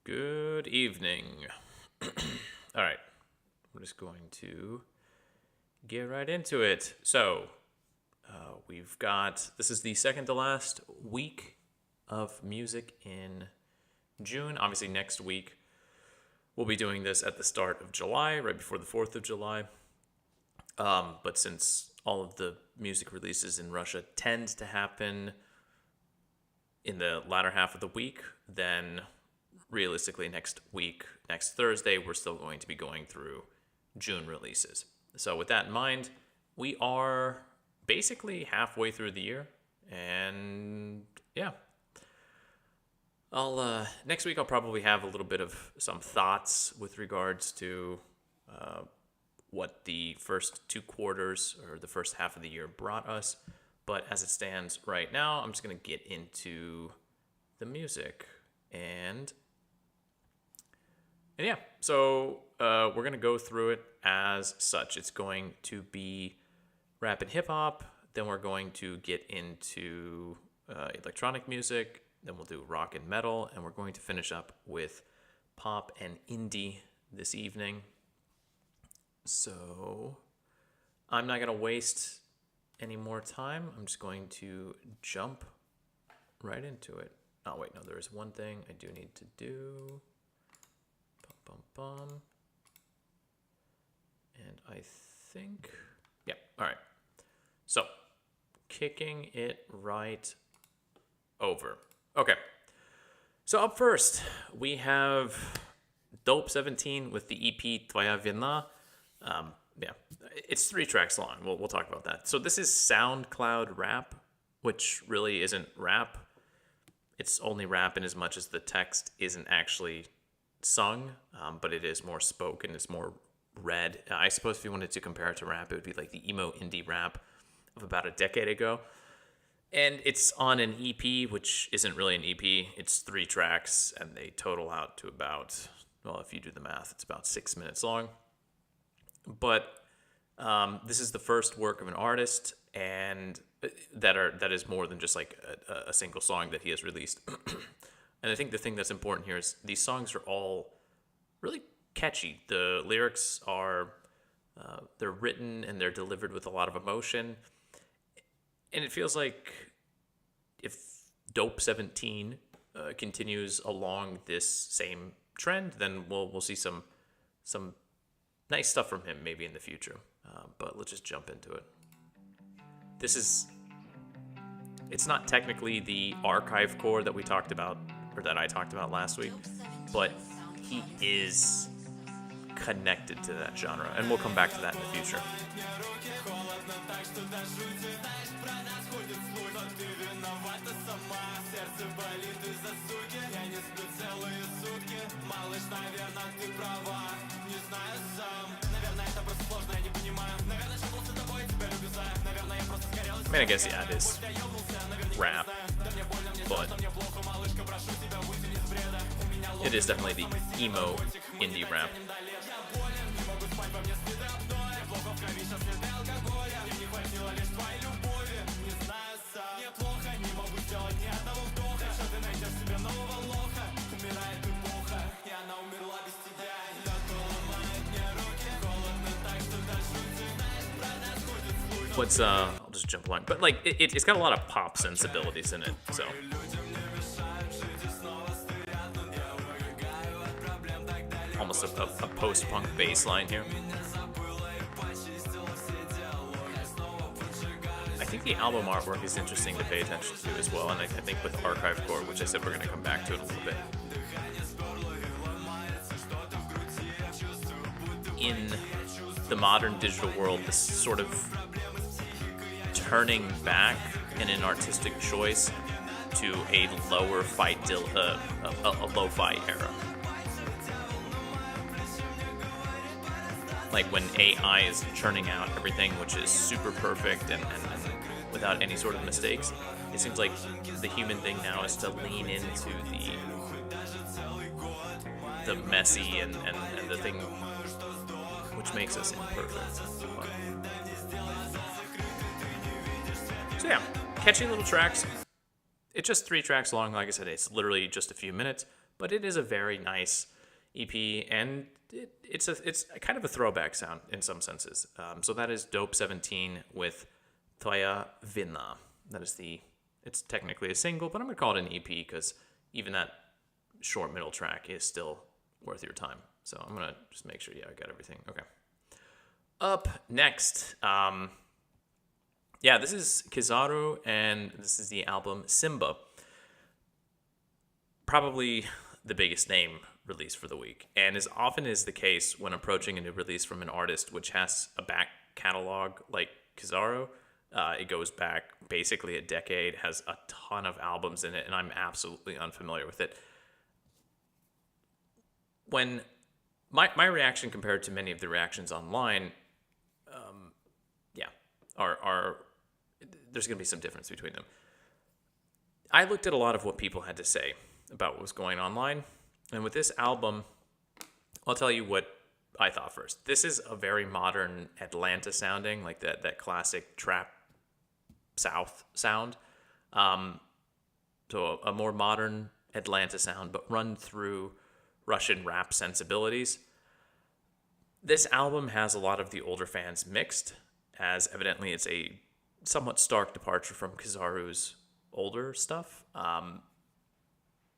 Good evening. All right, I'm just going to get right into it. So, this is the second to last week of music in June. Obviously, next week, we'll be doing this at the start of July, right before the 4th of July. But since all of the music releases in Russia tend to happen in the latter half of the week, then realistically next Thursday, we're still going to be going through June releases. So with that in mind, we are basically halfway through the year, and yeah. Next week I'll probably have a little bit of some thoughts with regards to what the first two quarters or the first half of the year brought us. But as it stands right now, I'm just going to get into the music. And yeah, so we're going to go through it as such. It's going to be rap and hip-hop. Then we're going to get into electronic music. Then we'll do rock and metal. And we're going to finish up with pop and indie this evening. So I'm not going to waste any more time. I'm just going to jump right into it. Oh, wait, no, there is one thing I do need to do. Bum, bum, bum. And I think, yeah, all right. So, kicking it right over. Okay. So up first, we have Dope 17 with the EP Твоя вина. Yeah, it's 3 tracks long. We'll talk about that. So this is SoundCloud rap, which really isn't rap. It's only rap in as much as the text isn't actually sung, but it is more spoken. It's more read. I suppose if you wanted to compare it to rap, it would be like the emo indie rap of about a decade ago. And it's on an EP, which isn't really an EP. It's 3 tracks, and they total out to about, well, if you do the math, it's about 6 minutes long. But this is the first work of an artist, and that is more than just like a single song that he has released. And I think the thing that's important here is these songs are all really catchy. The lyrics are they're written and they're delivered with a lot of emotion, and it feels like if Dope 17 continues along this same trend, then we'll see some nice stuff from him maybe in the future. But let's just jump into it. It's not technically the archive core that we talked about, or that I talked about last week, but he is connected to that genre, and we'll come back to that in the future. I mean, I guess, yeah, it is rap, but it is definitely the emo indie rap. I'll just jump along, but like it's got a lot of pop sensibilities in it, so. Almost a post-punk bass line here. I think the album artwork is interesting to pay attention to as well, and I think with Archive Core, which I said we're going to come back to it a little bit. In the modern digital world, this sort of turning back in an artistic choice to a lo-fi era. Like when AI is churning out everything which is super perfect and without any sort of mistakes, it seems like the human thing now is to lean into the messy and the thing which makes us imperfect. So yeah, catchy little tracks. It's just 3 tracks long. Like I said, it's literally just a few minutes, but it is a very nice EP, and it's kind of a throwback sound in some senses. So that is Dope 17 with Твоя вина. That is it's technically a single, but I'm going to call it an EP because even that short middle track is still worth your time. So I'm going to just make sure, I got everything. Okay. Up next, this is Kizaru, and this is the album Simba. Probably the biggest name release for the week, and as often is the case when approaching a new release from an artist which has a back catalog like Kizaru, it goes back basically a decade, has a ton of albums in it, and I'm absolutely unfamiliar with it. When my reaction compared to many of the reactions online, there's going to be some difference between them. I looked at a lot of what people had to say about what was going online, and with this album, I'll tell you what I thought first. This is a very modern Atlanta sounding, like that classic trap South sound. So a more modern Atlanta sound, but run through Russian rap sensibilities. This album has a lot of the older fans mixed, as evidently it's a somewhat stark departure from Kizaru's older stuff.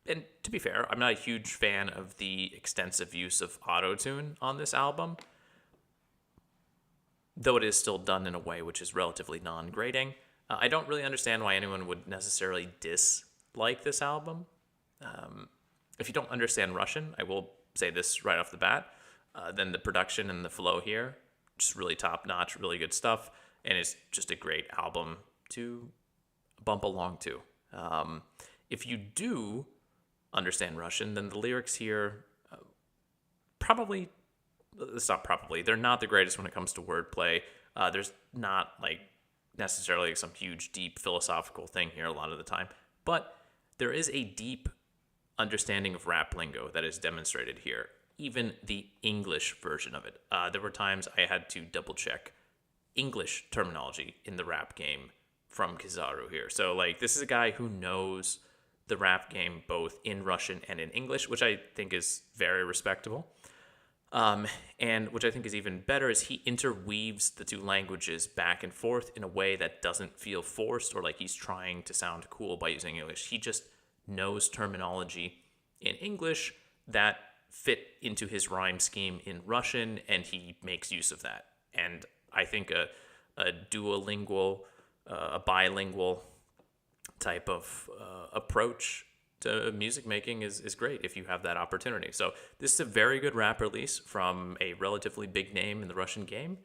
And to be fair, I'm not a huge fan of the extensive use of auto-tune on this album, though it is still done in a way which is relatively non-grating. I don't really understand why anyone would necessarily dislike this album. If you don't understand Russian, I will say this right off the bat, then the production and the flow here, just really top-notch, really good stuff, and it's just a great album to bump along to. If you do understand Russian, then the lyrics here they're not the greatest when it comes to wordplay. There's not necessarily some huge, deep philosophical thing here a lot of the time, but there is a deep understanding of rap lingo that is demonstrated here, even the English version of it. There were times I had to double check English terminology in the rap game from Kizaru here. So this is a guy who knows the rap game both in Russian and in English, which I think is very respectable. And which I think is even better is he interweaves the two languages back and forth in a way that doesn't feel forced or like he's trying to sound cool by using English. He just knows terminology in English that fit into his rhyme scheme in Russian, and he makes use of that. And I think a duolingual, a bilingual type of approach to music making is great if you have that opportunity. So this is a very good rap release from a relatively big name in the Russian game.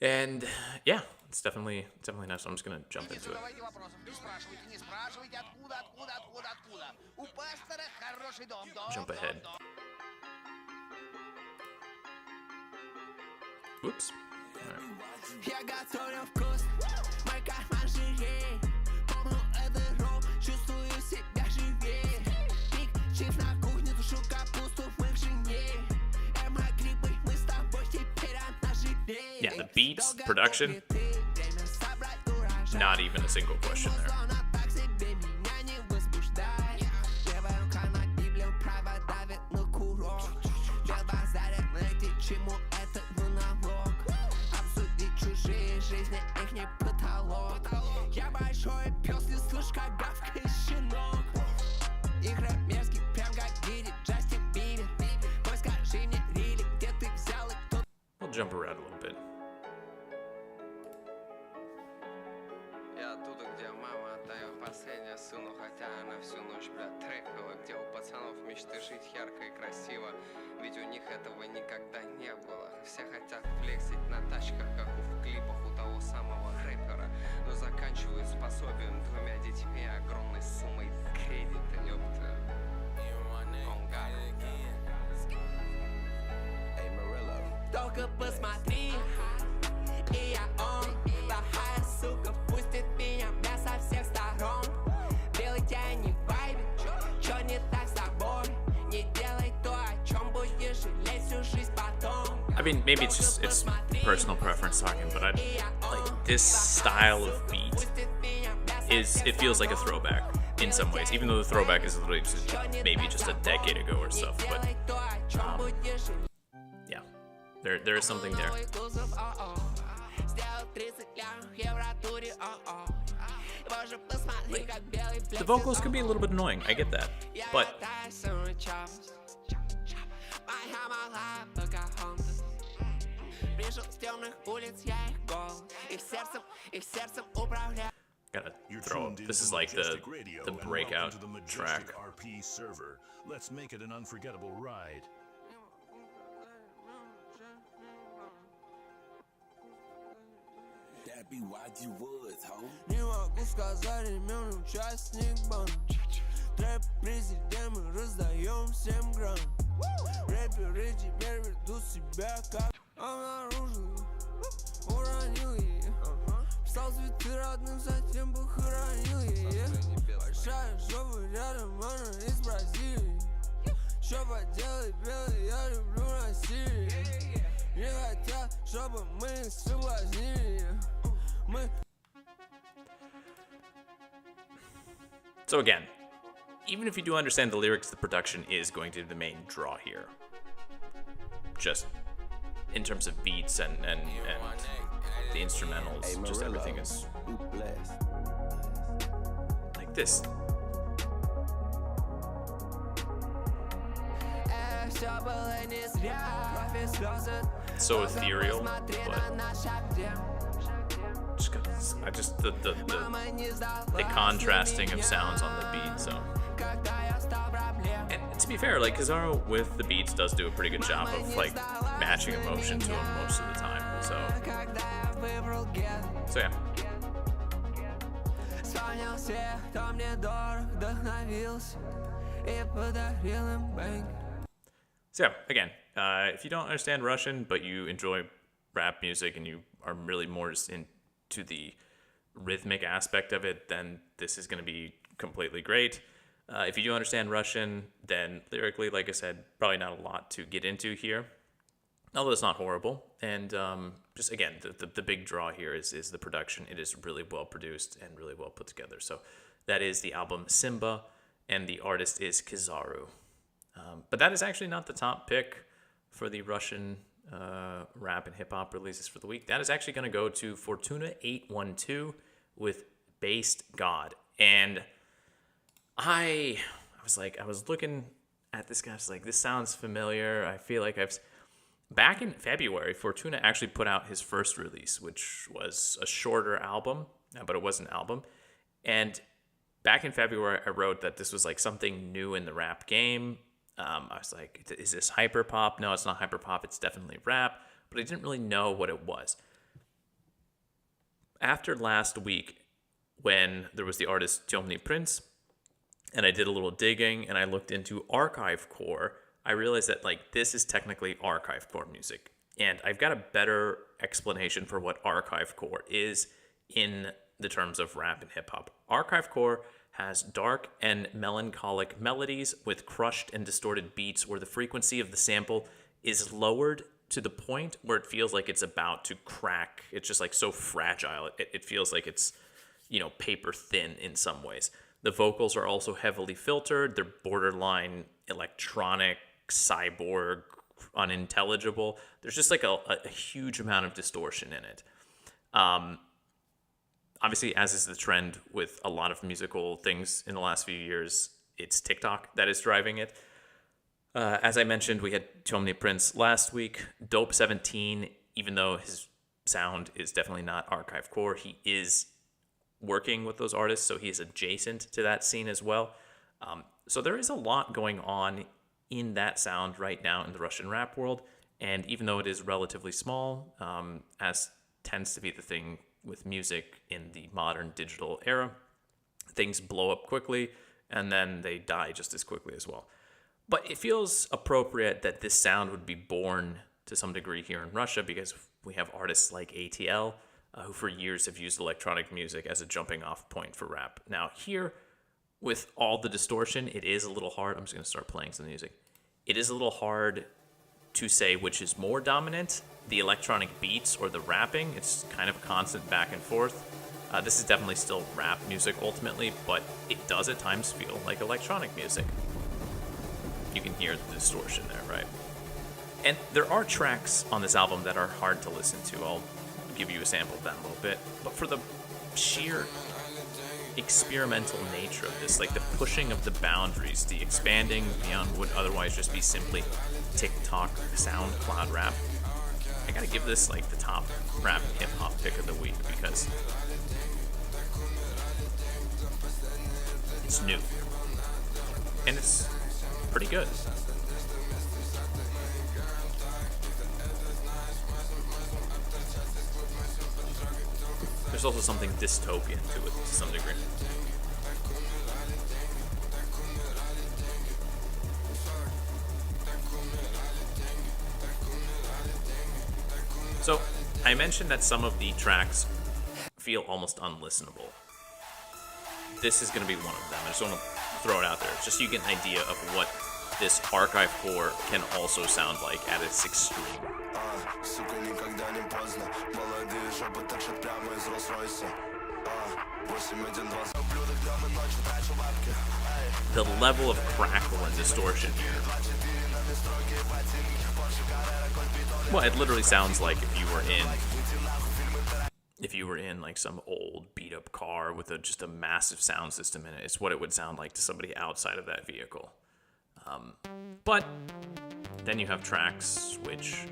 And it's definitely nice. I'm just going to jump into it. Jump ahead. Oops. All right. The beats, production, not even a single question there. We'll jump around a little bit. Последняя сыну, хотя она всю ночь, трекала, где у пацанов мечты жить ярко и красиво. Ведь у них этого никогда не было. Все хотят флексить на тачках, как в клипах у того самого рэпера. Но заканчивают с пособием, 2 детьми, огромной суммой кредита, ёпта. Только посмотри, и я он, плохая сука, пустит меня со всех сторон. Белый тень не вайбит, чё не так с тобой? Не делай то, о чем будешь жалеть всю жизнь потом. I mean, maybe it's personal preference talking, but this style of beat it feels like a throwback. in some ways, even though the throwback is literally maybe just a decade ago or stuff. But yeah, there is something there. The vocals could be a little bit annoying, I get that, but gotta throw up. This is like the breakout track. RP server. Let's make it an unforgettable ride. That be YG Woods, ho. Не могу сказать имен участник банд. Трэп президент, мы раздаем всем грант. Рэперы теперь ведут себя как обнаружил. Уронил ее. Встал цветы родным, затем похоронил ее. Большая жопа рядом, она из Бразилии. Что поделать, белый, я люблю Россию. Не хотят, чтобы мы их соблазнили. So again, even if you do understand the lyrics, the production is going to be the main draw here. Just in terms of beats and the instrumentals, just everything is like this. So ethereal, but the contrasting of sounds on the beat. So, and to be fair, like Kizaru with the beats does do a pretty good job of like matching emotion to him most of the time. So yeah. So yeah, again, if you don't understand Russian but you enjoy rap music and you are really more just into the rhythmic aspect of it, then this is going to be completely great. If you do understand Russian, then lyrically, like I said, probably not a lot to get into here, although it's not horrible. And just again, the big draw here is the production. It is really well produced and really well put together. So that is the album Simba, and the artist is Kizaru. But that is actually not the top pick for the Russian rap and hip-hop releases for the week. That is actually going to go to FORTUNA 812 with basedgod. And I was looking at this guy, I was like, this sounds familiar. I feel like back in February, FORTUNA actually put out his first release, which was a shorter album, but it was an album. And back in February, I wrote that this was like something new in the rap game. I was like, is this hyperpop? No, it's not hyperpop. It's definitely rap. But I didn't really know what it was. After last week, when there was the artist Temny Prince, and I did a little digging and I looked into archivecore, I realized that like this is technically archivecore music. And I've got a better explanation for what archivecore is in the terms of rap and hip-hop. Archivecore has dark and melancholic melodies with crushed and distorted beats where the frequency of the sample is lowered to the point where it feels like it's about to crack. It's just like so fragile. It feels like it's, paper thin in some ways. The vocals are also heavily filtered. They're borderline electronic, cyborg, unintelligible. There's just like a huge amount of distortion in it. Obviously, as is the trend with a lot of musical things in the last few years, it's TikTok that is driving it. As I mentioned, we had Temny Prince last week. Dope 17, even though his sound is definitely not archivecore, he is working with those artists, so he is adjacent to that scene as well. So there is a lot going on in that sound right now in the Russian rap world, and even though it is relatively small, as tends to be the thing with music in the modern digital era, things blow up quickly and then they die just as quickly as well. But it feels appropriate that this sound would be born to some degree here in Russia because we have artists like ATL who for years have used electronic music as a jumping off point for rap. Now here, with all the distortion, it is a little hard. I'm just going to start playing some music. It is a little hard to say which is more dominant, the electronic beats or the rapping. It's kind of constant back and forth. This is definitely still rap music ultimately, but it does at times feel like electronic music. You can hear the distortion there, right? And there are tracks on this album that are hard to listen to. I'll give you a sample of that a little bit. But for the sheer experimental nature of this, like the pushing of the boundaries, the expanding beyond what would otherwise just be simply TikTok SoundCloud rap, I gotta give this like the top rap and hip-hop pick of the week because it's new. And it's pretty good. There's also something dystopian to it to some degree. So, I mentioned that some of the tracks feel almost unlistenable. This is going to be one of them. I just want to throw it out there, just so you get an idea of what this archive core can also sound like at its extreme. The level of crackle and distortion here. Well, it literally sounds like if you were in like some old beat up car with just a massive sound system in it. It's what it would sound like to somebody outside of that vehicle. But then you have tracks which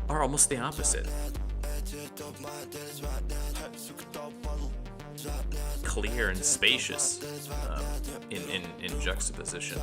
are almost the opposite. Clear and spacious in juxtaposition.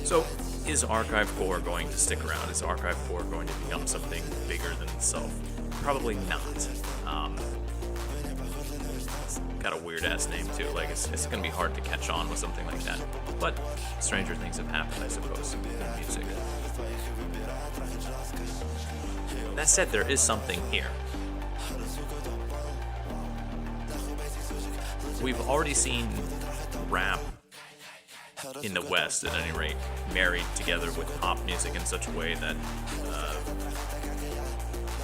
So, is Archive Core going to stick around? Is Archive Core going to become something bigger than itself? Probably not. It's got a weird ass name too. Like it's gonna be hard to catch on with something like that. But stranger things have happened, I suppose, in music. That said, there is something here. We've already seen rap in the West, at any rate, married together with pop music in such a way that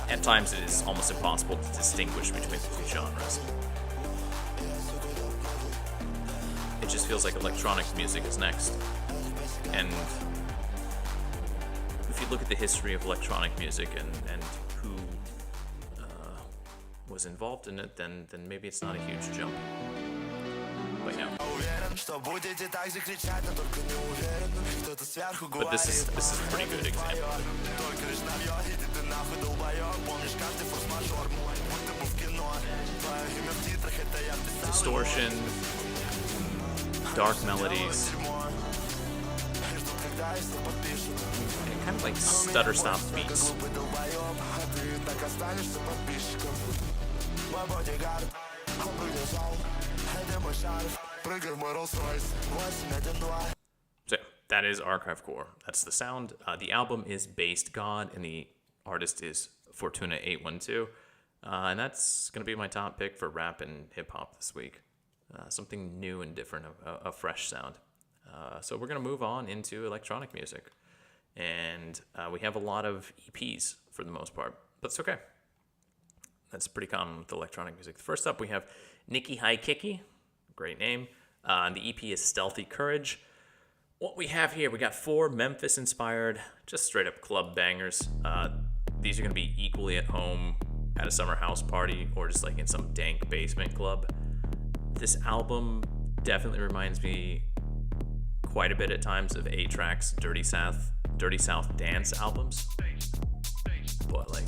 at times it is almost impossible to distinguish between the two genres. It just feels like electronic music is next. And if you look at the history of electronic music and who was involved in it, then maybe it's not a huge jump. But yeah. But this is a pretty good example. Distortion, dark melodies, and kind of like stutter stop beats. So that is Archive Core. That's the sound. The album is basedgod, and the artist is FORTUNA 812. And that's going to be my top pick for rap and hip-hop this week. Something new and different, a fresh sound. So we're going to move on into electronic music. And we have a lot of EPs for the most part, but it's okay. That's pretty common with electronic music. First up, we have Nicky, Highkicky. Great name. The EP is Stealthy Courage. What we have here, we got 4 Memphis-inspired, just straight-up club bangers. These are going to be equally at home at a summer house party or just like in some dank basement club. This album definitely reminds me quite a bit at times of A-Track's Dirty South dance albums. But like...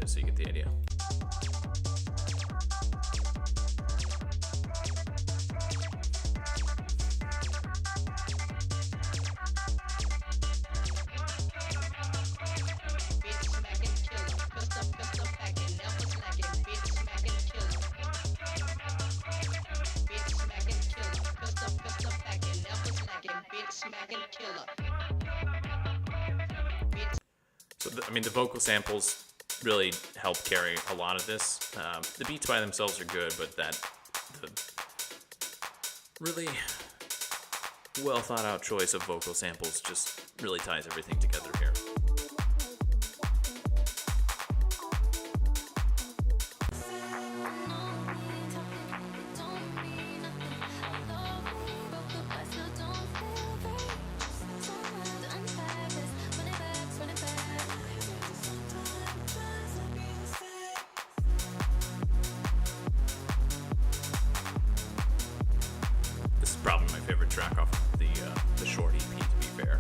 so you get the idea. So, I mean, the vocal samples really help carry a lot of this. The beats by themselves are good, but the really well thought out choice of vocal samples just really ties everything together here. This is probably my favorite track off the short EP, to be fair.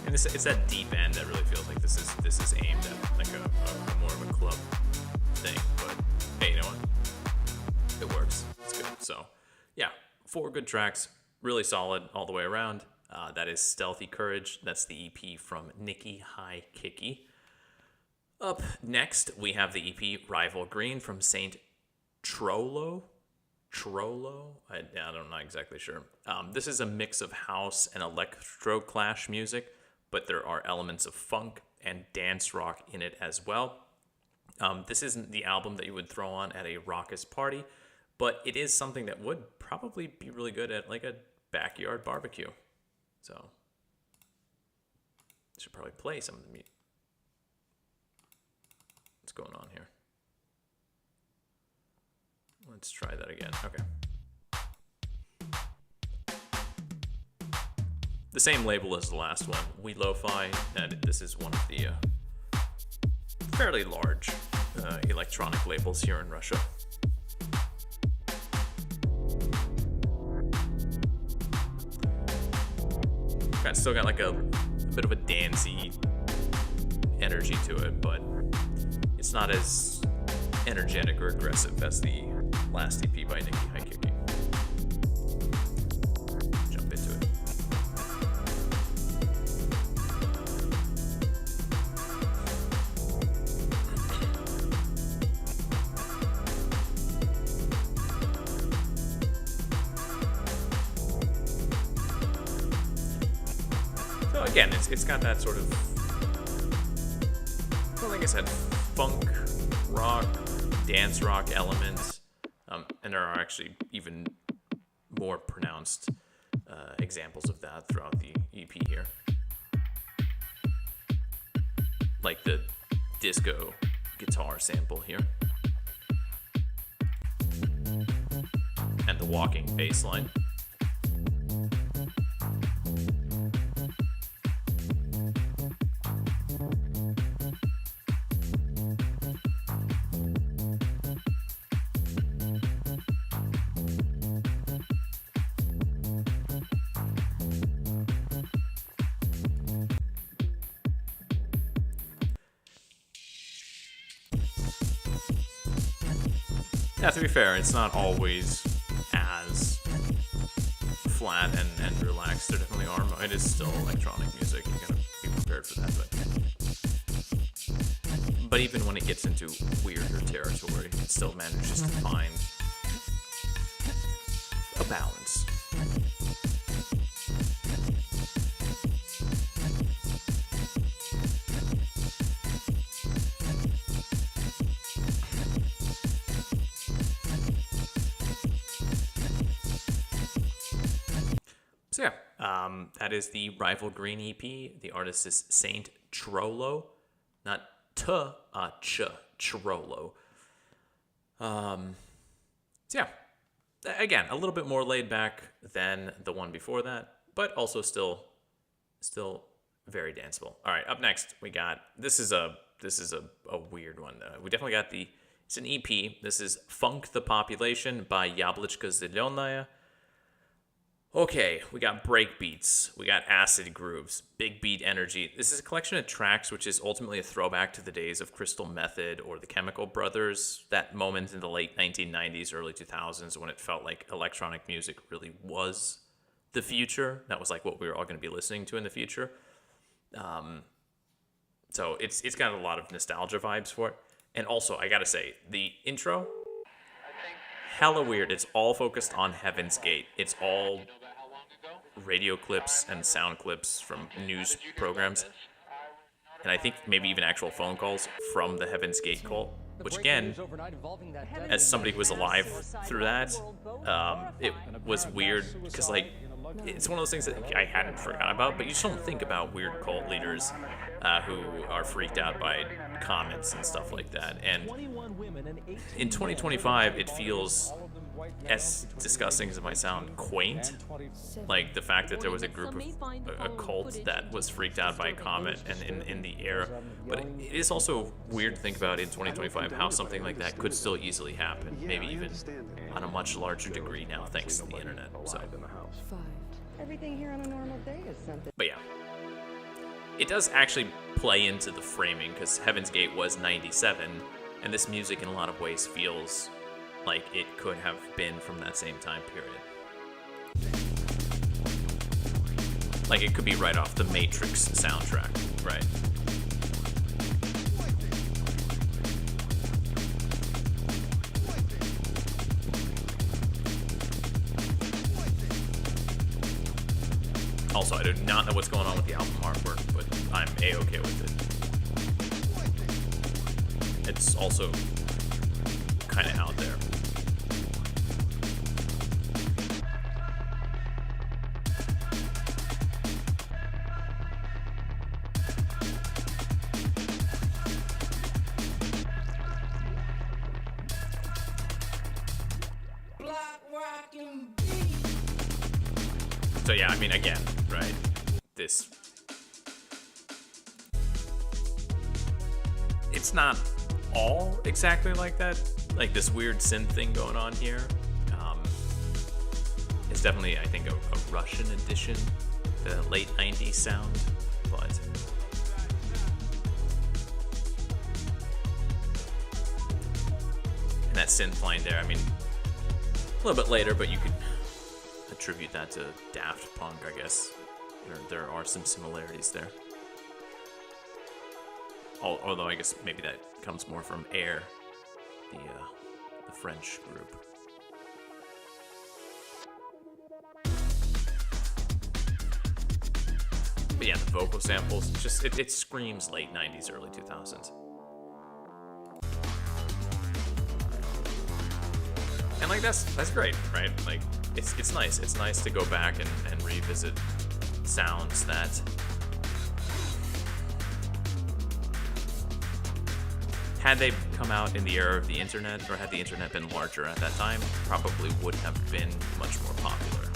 And it's that deep end that really feels like this is aimed at like a more of a club thing. But hey, you know what? It works. It's good. So yeah, 4 good tracks, really solid all the way around. That is Stealthy Courage. That's the EP from Nicky, Highkicky. Up next, we have the EP Rival Green from Saint Chrollo. I'm not exactly sure. This is a mix of house and electro clash music, but there are elements of funk and dance rock in it as well. This isn't the album that you would throw on at a raucous party, but it is something that would probably be really good at like a backyard barbecue. So, should probably play some of the music. What's going on here? Let's try that again. Okay. The same label as the last one, We Lo-Fi, and this is one of the fairly large electronic labels here in Russia. Still got like a bit of a dancey energy to it, but it's not as energetic or aggressive as the last EP by Nicky, Highkicky. Jump into it. So again, it's got that sort of, well, like I said, funk, rock, dance rock elements, and there are actually even more pronounced examples of that throughout the EP here. Like the disco guitar sample here. And the walking bass line. Yeah, to be fair, it's not always as flat and relaxed. There definitely are. It is still electronic music. You gotta be prepared for that. But even when it gets into weirder territory, it still manages to find a balance. So yeah, that is the Rival Green EP. The artist is Saint Chrollo, not Chrollo. So yeah, again, a little bit more laid back than the one before that, but also still very danceable. All right, up next we got this is a weird one. We definitely got it's an EP. This is Funk the Population by Yablochko Zelenoe. Okay, we got break beats, we got acid grooves, big beat energy. This is a collection of tracks which is ultimately a throwback to the days of Crystal Method or the Chemical Brothers, that moment in the late 1990s, early 2000s when it felt like electronic music really was the future. That was like what we were all going to be listening to in the future. So it's got a lot of nostalgia vibes for it. And also, I gotta say, the intro, hella weird. It's all focused on Heaven's Gate. It's all radio clips and sound clips from news programs. And I think maybe even actual phone calls from the Heaven's Gate cult. Which again, as somebody who was alive through that, it was weird because like, it's one of those things that I hadn't forgotten about, but you just don't think about weird cult leaders who are freaked out by comments and stuff like that. And in 2025, it feels, as disgusting as it might sound, quaint. Like the fact that there was a group of a cult that was freaked out by a comment and in the air. But it is also weird to think about in 2025 how something like that could still easily happen, maybe even on a much larger degree now thanks to the internet. So. Everything here on a normal day is something. But yeah, it does actually play into the framing because Heaven's Gate was 97, and this music in a lot of ways feels like it could have been from that same time period. Like it could be right off the Matrix soundtrack, right? Also, I do not know what's going on with the album artwork, but I'm A-okay with it. It's also kind of out there. So yeah, I mean, again, right, this, it's not all exactly like that, like this weird synth thing going on here. It's definitely, I think, a Russian edition, the late 90s sound, but and that synth line there, I mean, a little bit later, but you could attribute that to Daft Punk, I guess. There are some similarities there. Although I guess maybe that comes more from Air, the French group. But yeah, the vocal samples, just it screams late 90s, early 2000s. And like that's great, right? Like it's nice. It's nice to go back and revisit sounds that had they come out in the era of the internet, or had the internet been larger at that time, probably would have been much more popular.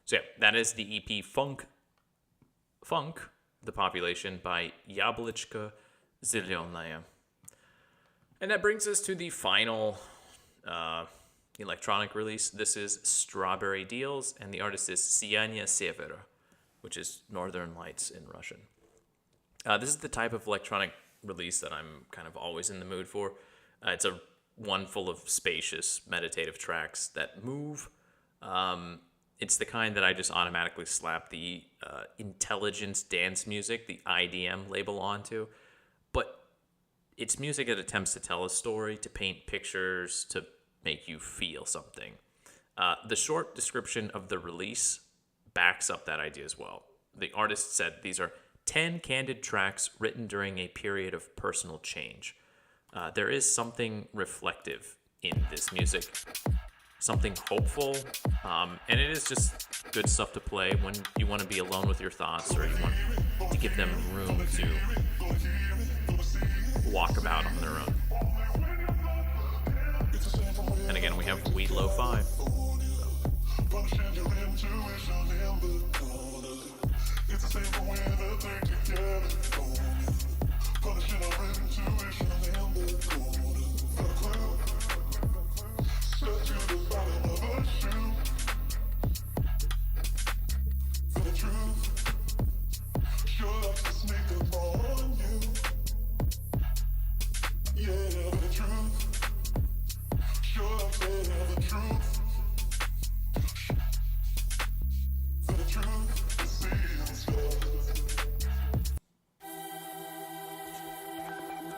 So yeah, that is the EP Funk, the Population by Yablochko, Zelenoe. And that brings us to the final electronic release. This is Strawberry Deals, and the artist is сияниесевера, which is Northern Lights in Russian. This is the type of electronic release that I'm kind of always in the mood for. It's a one full of spacious, meditative tracks that move. It's the kind that I just automatically slap the intelligence dance music, the IDM label onto. But it's music that attempts to tell a story, to paint pictures, to make you feel something. The short description of the release backs up that idea as well. The artist said these are 10 candid tracks written during a period of personal change. There is something reflective in this music, something hopeful, and it is just good stuff to play when you want to be alone with your thoughts, or you want to give them room to walk about on their own. And again, we have Weed Lo-Fi.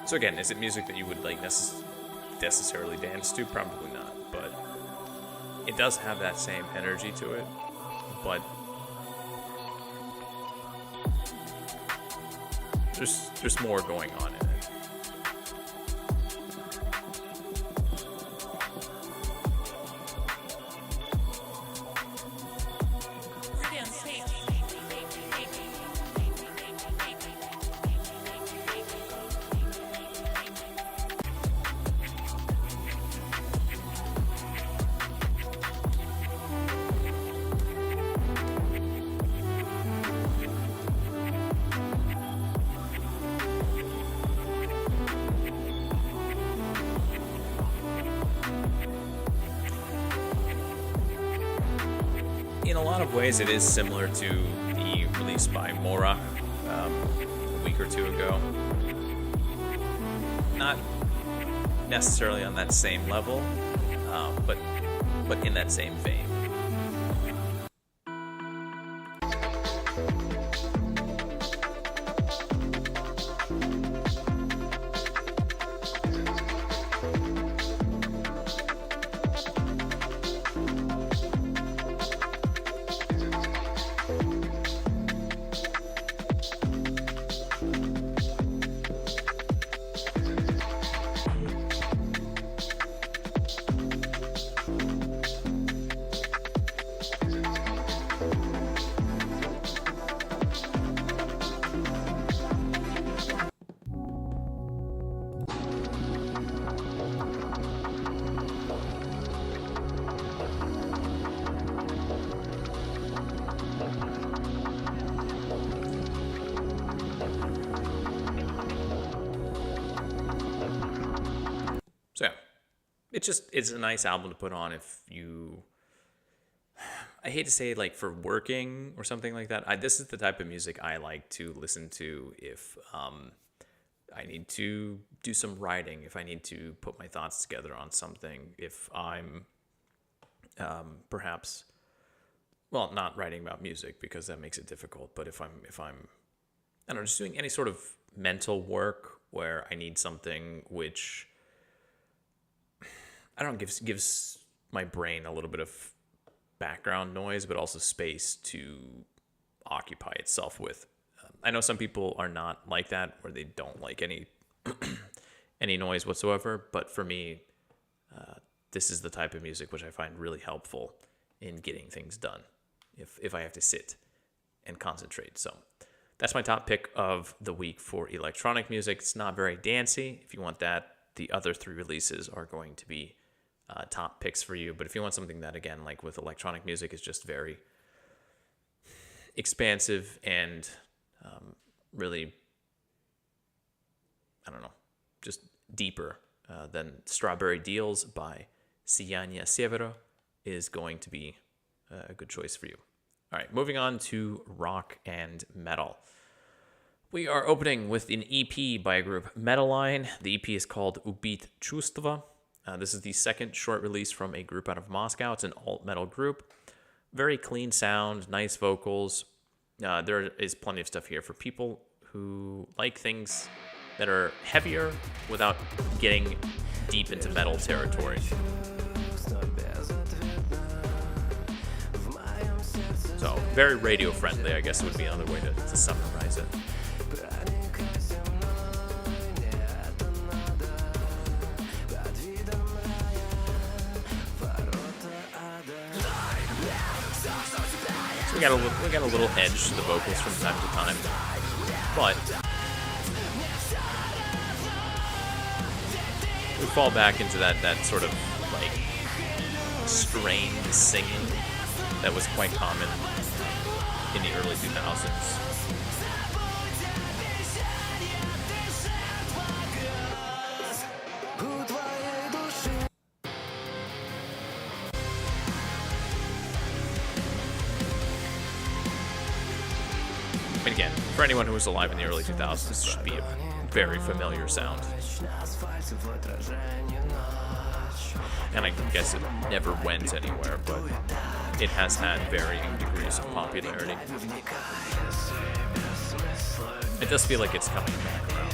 So again, is it music that you would like necessarily dance to? Probably not, but it does have that same energy to it, but there's more going on in it. In a lot of ways, it is similar to the release by Mora a week or two ago. Not necessarily on that same level, but in that same vein. So yeah, it's a nice album to put on if you, I hate to say like for working or something like that. This is the type of music I like to listen to if I need to do some writing, if I need to put my thoughts together on something, if I'm perhaps, well, not writing about music because that makes it difficult, but if I'm I don't know, just doing any sort of mental work where I need something which, I don't know, gives my brain a little bit of background noise, but also space to occupy itself with. I know some people are not like that, where they don't like any any noise whatsoever. But for me, this is the type of music which I find really helpful in getting things done. If I have to sit and concentrate, so that's my top pick of the week for electronic music. It's not very dancey. If you want that, the other three releases are going to be top picks for you. But if you want something that, again, like with electronic music, is just very expansive and really, I don't know, just deeper, then Strawberry Deals by Сияниесевера is going to be a good choice for you. All right, moving on to rock and metal. We are opening with an EP by a group, Metaline. The EP is called Убить, Чувства. This is the second short release from a group out of Moscow. It's an alt-metal group. Very clean sound, nice vocals. There is plenty of stuff here for people who like things that are heavier without getting deep into metal territory. So, very radio-friendly, I guess would be another way to summarize it. We got a little edge to the vocals from time to time, but we fall back into that sort of like strained singing that was quite common in the early 2000s. again, for anyone who was alive in the early 2000s, this should be a very familiar sound. And I guess it never went anywhere, but it has had varying degrees of popularity. It does feel like it's coming back around.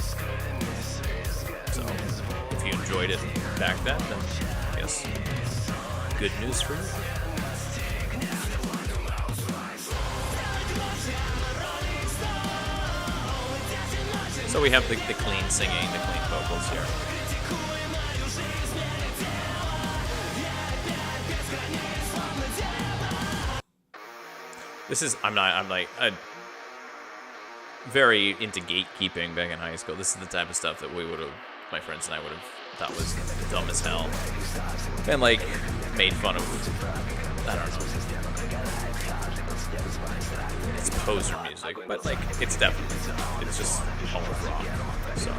So, if you enjoyed it back then I guess good news for you. So we have the clean singing, the clean vocals here. This is, I'm very into gatekeeping back in high school. This is the type of stuff that my friends and I would have thought was dumb as hell. And like, made fun of, I don't know. It's poser music, but like, it's definitely, it's just all rock, so.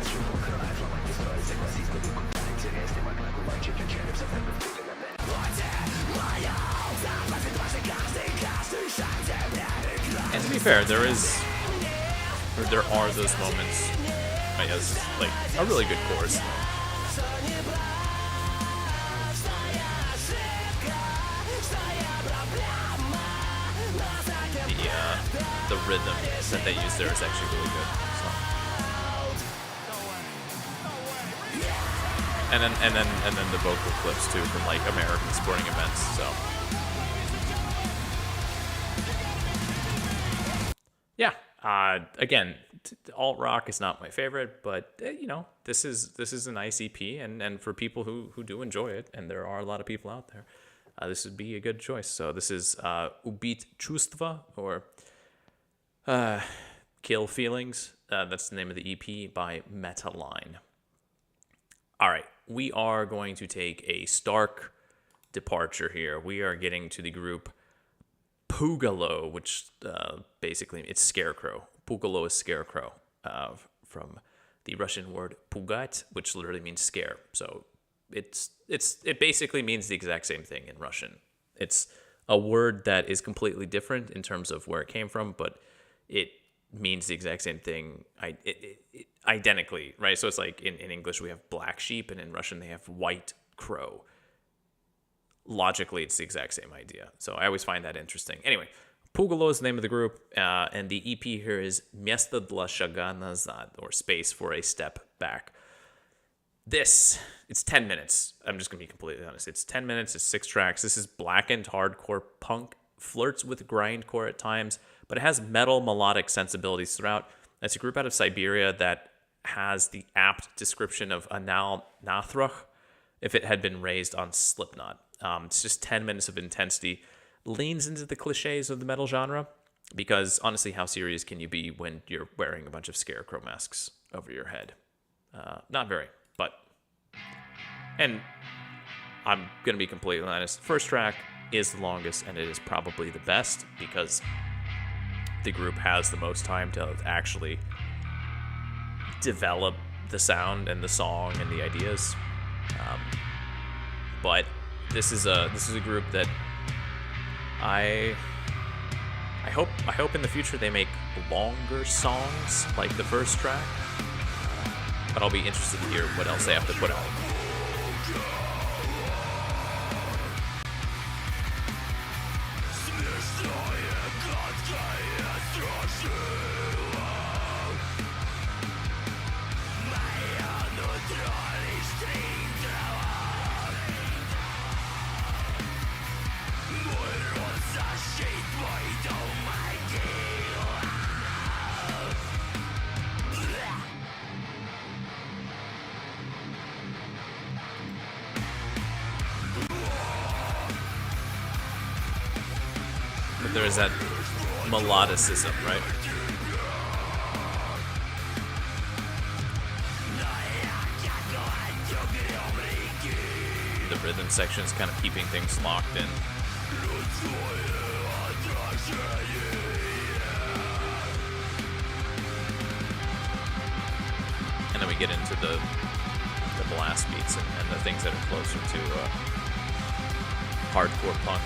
And to be fair, there are those moments, I guess, like, a really good chorus. The rhythm that they use there is actually really good. So. And then the vocal clips too from like American sporting events. So yeah, again, alt rock is not my favorite, but you know, this is a nice EP, and for people who do enjoy it, and there are a lot of people out there, this would be a good choice. So this is Убить, Чувства, or Kill Feelings. That's the name of the EP by Metaline. All right, we are going to take a stark departure here. We are getting to the group PVGALO, which basically it's scarecrow. PVGALO is scarecrow, from the Russian word pugat, which literally means scare. So it basically means the exact same thing in Russian. It's a word that is completely different in terms of where it came from, but it means the exact same thing identically, right? So it's like in English we have black sheep, and in Russian they have white crow. Logically, it's the exact same idea. So I always find that interesting. Anyway, PVGALO is the name of the group, and the EP here is Место для шага назад, or Space for a Step Back. It's 10 minutes. I'm just going to be completely honest. It's 10 minutes. It's 6 tracks. This is blackened hardcore punk, flirts with grindcore at times, but it has metal melodic sensibilities throughout. It's a group out of Siberia that has the apt description of anal nathruch if it had been raised on Slipknot. It's just 10 minutes of intensity. Leans into the cliches of the metal genre, because honestly, how serious can you be when you're wearing a bunch of scarecrow masks over your head? Not very, but... And I'm going to be completely honest. The first track is the longest, and it is probably the best, because the group has the most time to actually develop the sound and the song and the ideas. But this is a group that I hope in the future they make longer songs like the first track. But I'll be interested to hear what else they have to put out. But there is that melodicism, right? The rhythm section is kind of keeping things locked in. And then we get into the blast beats and the things that are closer to hardcore punk.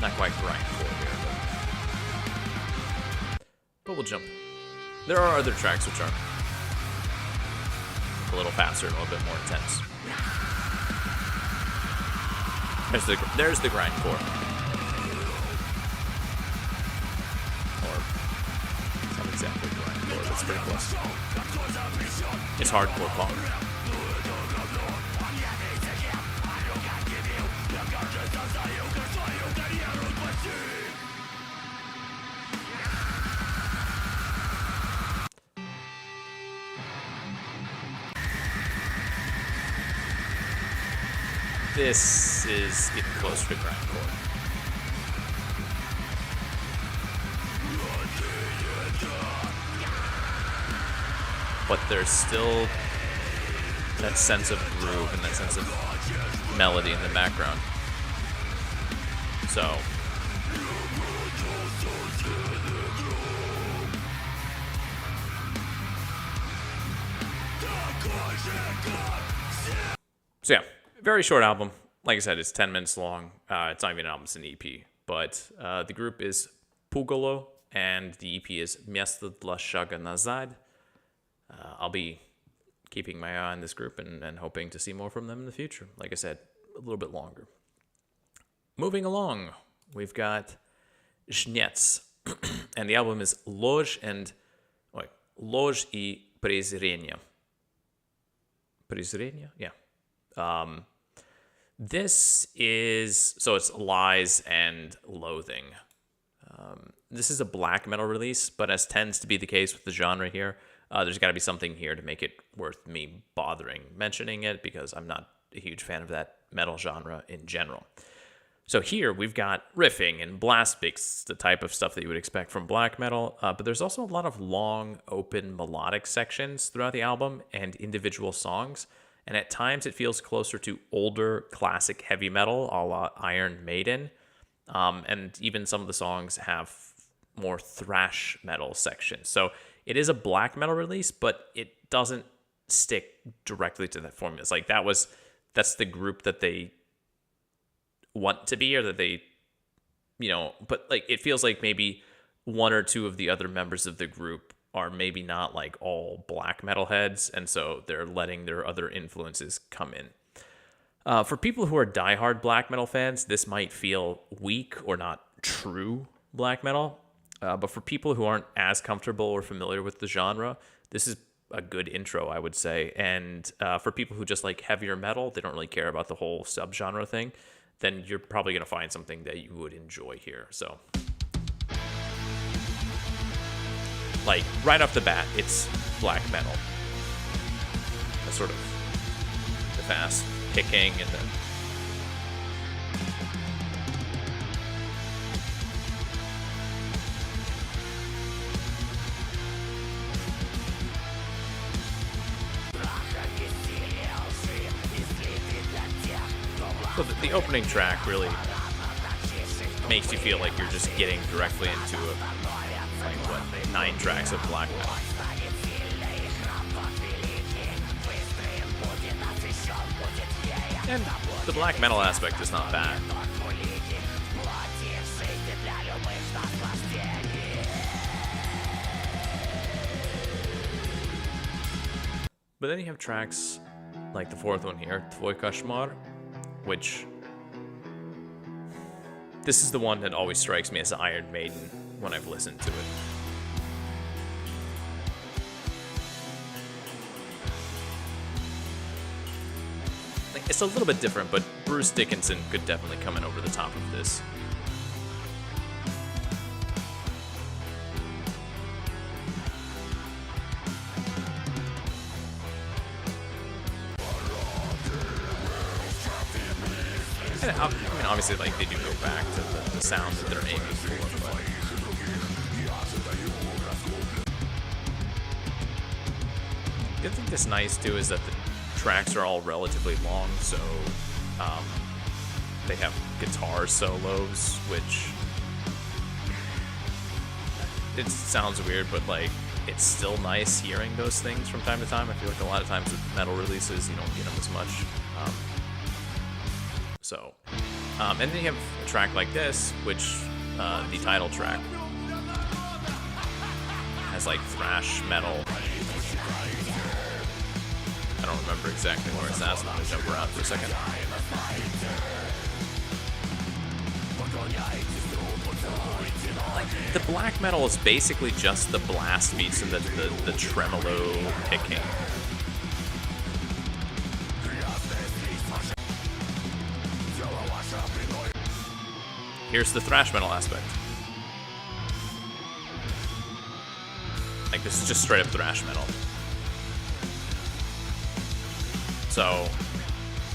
Not quite grindcore here, but but we'll jump. There are other tracks which are a little faster and a little bit more intense. There's the grindcore. Or, it's not exactly grindcore, but it's pretty close. It's hardcore punk. This is getting closer to grindcore. But there's still that sense of groove and that sense of melody in the background. So yeah, very short album. Like I said, it's 10 minutes long. It's not even an album, it's an EP. But the group is PVGALO, and the EP is Место, шага, назад. I'll be keeping my eye on this group and hoping to see more from them in the future. Like I said, a little bit longer. Moving along, we've got Жнец, and the album is Ложи и Презрение. Презрение? Yeah. This is, so it's Lies and Loathing. This is a black metal release, but as tends to be the case with the genre here, there's got to be something here to make it worth me bothering mentioning it, because I'm not a huge fan of that metal genre in general. So here we've got riffing and blast beats, the type of stuff that you would expect from black metal, but there's also a lot of long, open, melodic sections throughout the album and individual songs, and at times it feels closer to older, classic heavy metal, a la Iron Maiden, and even some of the songs have more thrash metal sections. So it is a black metal release, but it doesn't stick directly to that formula. It's like that's the group that they want to be, or that they, but like it feels like maybe one or two of the other members of the group are maybe not like all black metal heads, and so they're letting their other influences come in. For people who are diehard black metal fans, this might feel weak or not true black metal. But for people who aren't as comfortable or familiar with the genre, this is a good intro, I would say. And for people who just like heavier metal, they don't really care about the whole subgenre thing, then you're probably going to find something that you would enjoy here. So, like, right off the bat, it's black metal. That's sort of the fast kicking and the... So the opening track really makes you feel like you're just getting directly into 9 tracks of black metal. And the black metal aspect is not bad. But then you have tracks like the fourth one here, Tvoj košmar, which this is the one that always strikes me as Iron Maiden when I've listened to it. It's a little bit different, but Bruce Dickinson could definitely come in over the top of this. And I mean, obviously, like, they do go back to the sound that they're aiming for, but... The other thing that's nice, too, is that the tracks are all relatively long, so they have guitar solos, which... It sounds weird, but, like, it's still nice hearing those things from time to time. I feel like a lot of times with metal releases, you don't get them as much. And then you have a track like this, which, the title track. has like thrash metal. I don't remember exactly where it's at, so I'm gonna jump around for a second. Like, the black metal is basically just the blast beats and the tremolo picking. Here's the thrash metal aspect. Like, this is just straight up thrash metal. So,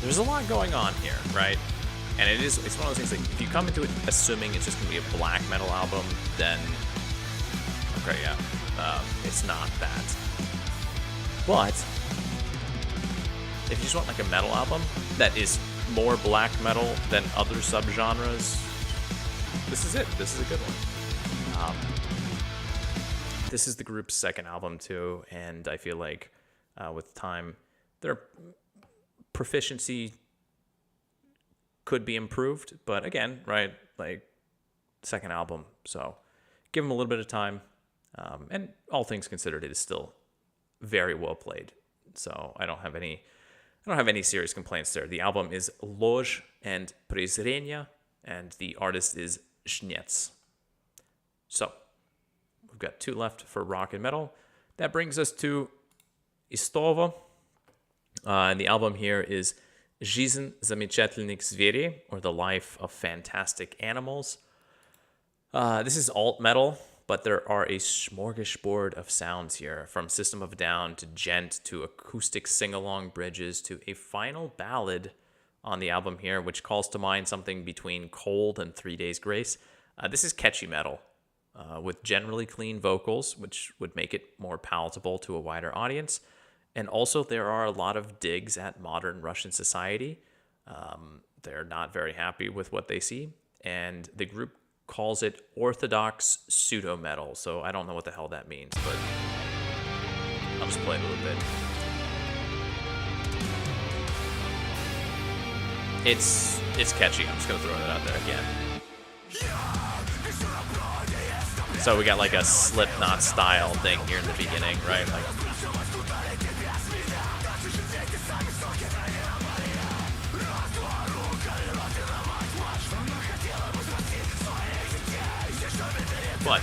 there's a lot going on here, right? And it's one of those things, like, if you come into it assuming it's just going to be a black metal album, then, okay, yeah, it's not that. But, if you just want, like, a metal album that is more black metal than other subgenres, this is it. This is a good one. This is the group's second album, too, and I feel like, with time, their proficiency could be improved, but again, right, like, second album, so give them a little bit of time, and all things considered, it is still very well played, so I don't have any serious complaints there. The album is Ложи and Презрение, and the artist is Жнец. So, we've got 2 left for rock and metal. That brings us to ISTOVO, and the album here is Жизнь, замечательных зверей, or The Life of Fantastic Animals. This is alt metal, but there are a smorgasbord of sounds here, from System of a Down to Gent to acoustic sing-along bridges to a final ballad on the album here, which calls to mind something between Cold and 3 Days Grace. This is catchy metal, with generally clean vocals, which would make it more palatable to a wider audience. And also, there are a lot of digs at modern Russian society. They're not very happy with what they see, and the group calls it orthodox pseudo-metal, so I don't know what the hell that means, but I'll just play it a little bit. It's catchy. I'm just going to throw that out there again. So we got like a Slipknot style thing here in the beginning, right? Like, but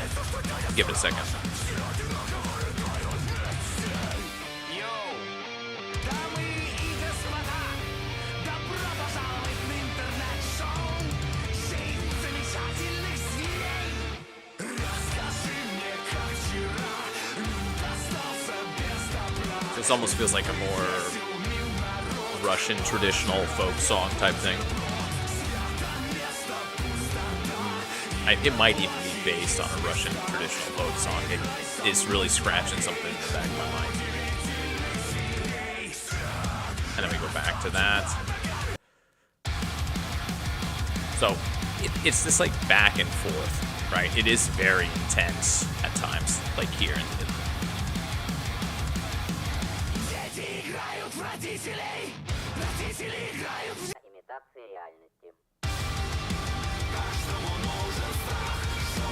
give it a second. This almost feels like a more Russian traditional folk song type thing. It might even be based on a Russian traditional folk song. It is really scratching something in the back of my mind. And then we go back to that. So it's this like back and forth, right? It is very intense at times, like here in the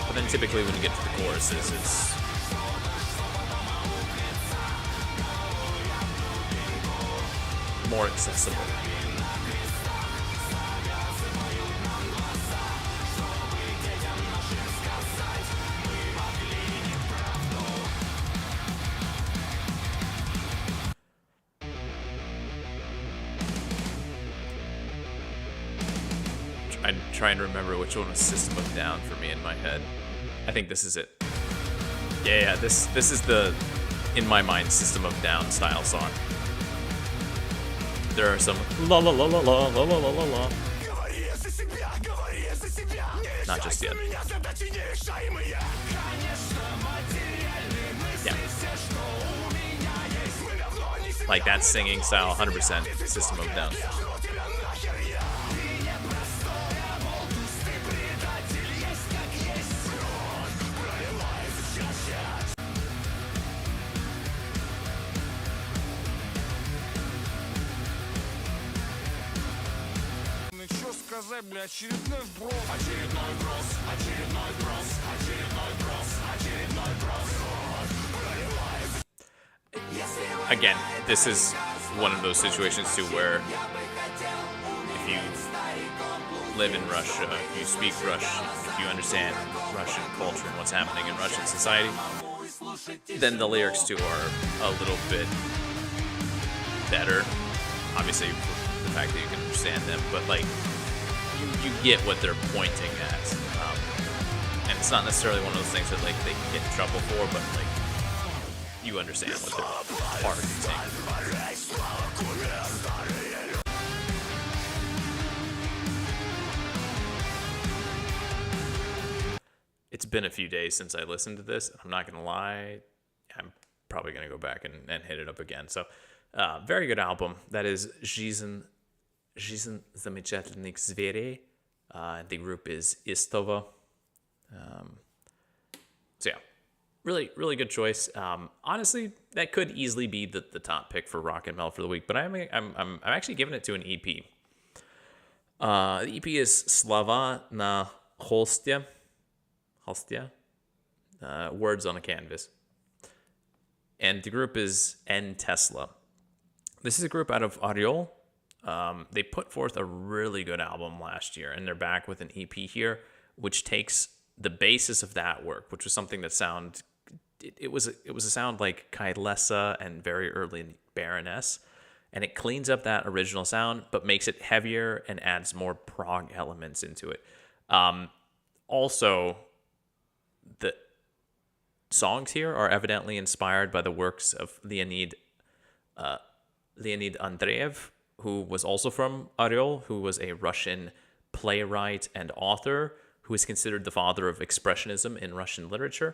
But then typically when you get to the choruses, it's more accessible. I'm trying to remember which one was System of a Down for me in my head. I think this is it. Yeah, this is the, in my mind, System of a Down style song. There are some la la la la la la la la la la. Not just yet. Yeah. Like that singing style, 100% System of a Down. Бля, очередной вброс. Очередной вброс, очередной вброс, очередной вброс, очередной вброс. again, this is one of those situations too where if you live in Russia, if you speak Russian, if you understand Russian culture and what's happening in Russian society, then the lyrics too are a little bit better. Obviously, for the fact that you can understand them, but like you get what they're pointing at, and it's not necessarily one of those things that like they can get in trouble for, but like you understand what they're targeting. It's been a few days since I listened to this. I'm not gonna lie, I'm probably gonna go back and hit it up again. So, very good album. That is Жизнь, замечательных зверей. The group is ISTOVO. So yeah, really good choice. Honestly, that could easily be the top pick for Rock and Mel for the week, but I'm actually giving it to an EP. The EP is Slova na холсте. Words on a canvas. And the group is N.Tesla. This is a group out of Oryol. They put forth a really good album last year, and they're back with an EP here, which takes the basis of that work, which was something that it was a sound like Kailesa and very early Baroness, and it cleans up that original sound, but makes it heavier and adds more prog elements into it. Also, the songs here are evidently inspired by the works of Leonid Andreev, who was also from Oryol, who was a Russian playwright and author, who is considered the father of expressionism in Russian literature.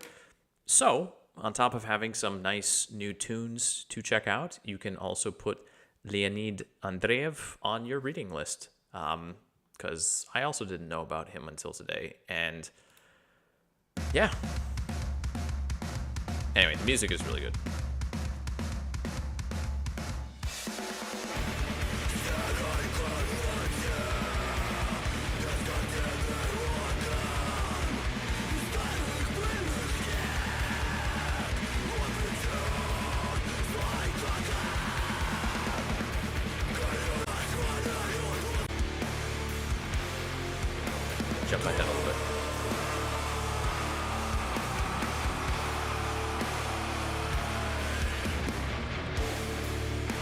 So, on top of having some nice new tunes to check out, you can also put Leonid Andreev on your reading list, because I also didn't know about him until today, and yeah. Anyway, the music is really good. Jump ahead a little bit.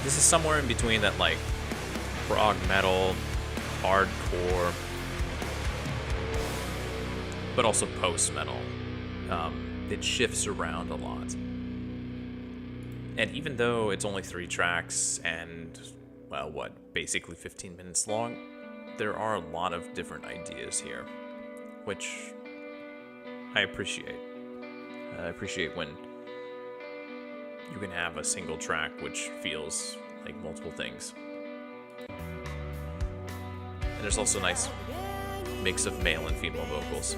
This is somewhere in between that, like, prog metal, hardcore, but also post-metal. It shifts around a lot. And even though it's only 3 tracks and, well, basically 15 minutes long, there are a lot of different ideas here, which I appreciate. I appreciate when you can have a single track which feels like multiple things. And there's also a nice mix of male and female vocals.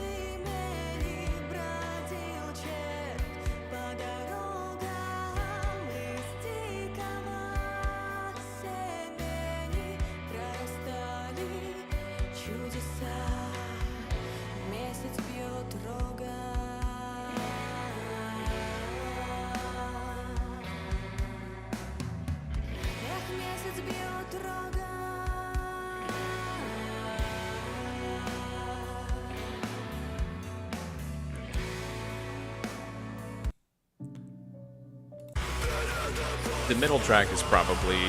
The middle track is probably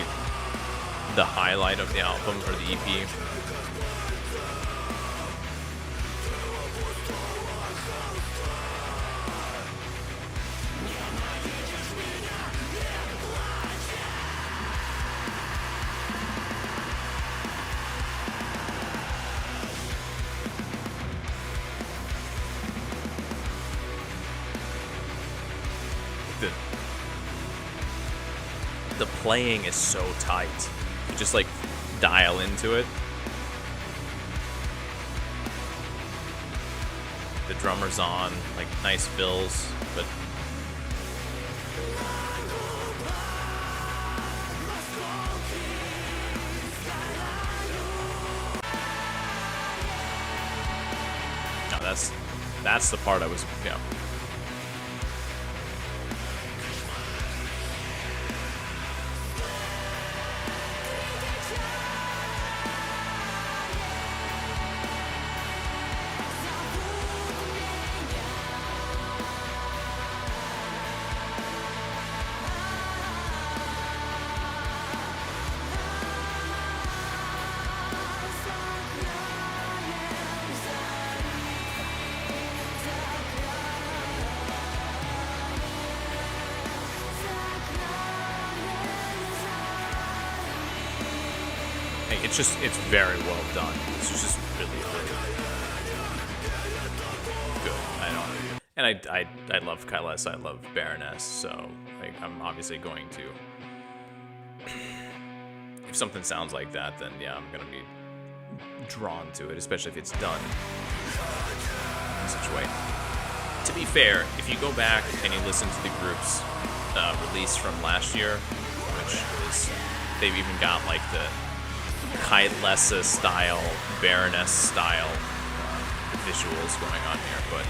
the highlight of the album, or the EP. The playing is so tight. You just like dial into it. The drummer's on, like nice fills, but no, that's the part I was, yeah. Like, it's very well done. It's just really, really good. And I love Kyless, I love Baroness, so like, I'm obviously going to. If something sounds like that, then yeah, I'm gonna be drawn to it, especially if it's done in such a way. To be fair, if you go back and you listen to the group's release from last year, which is, they've even got like the Kylessa style, Baroness style visuals going on here, but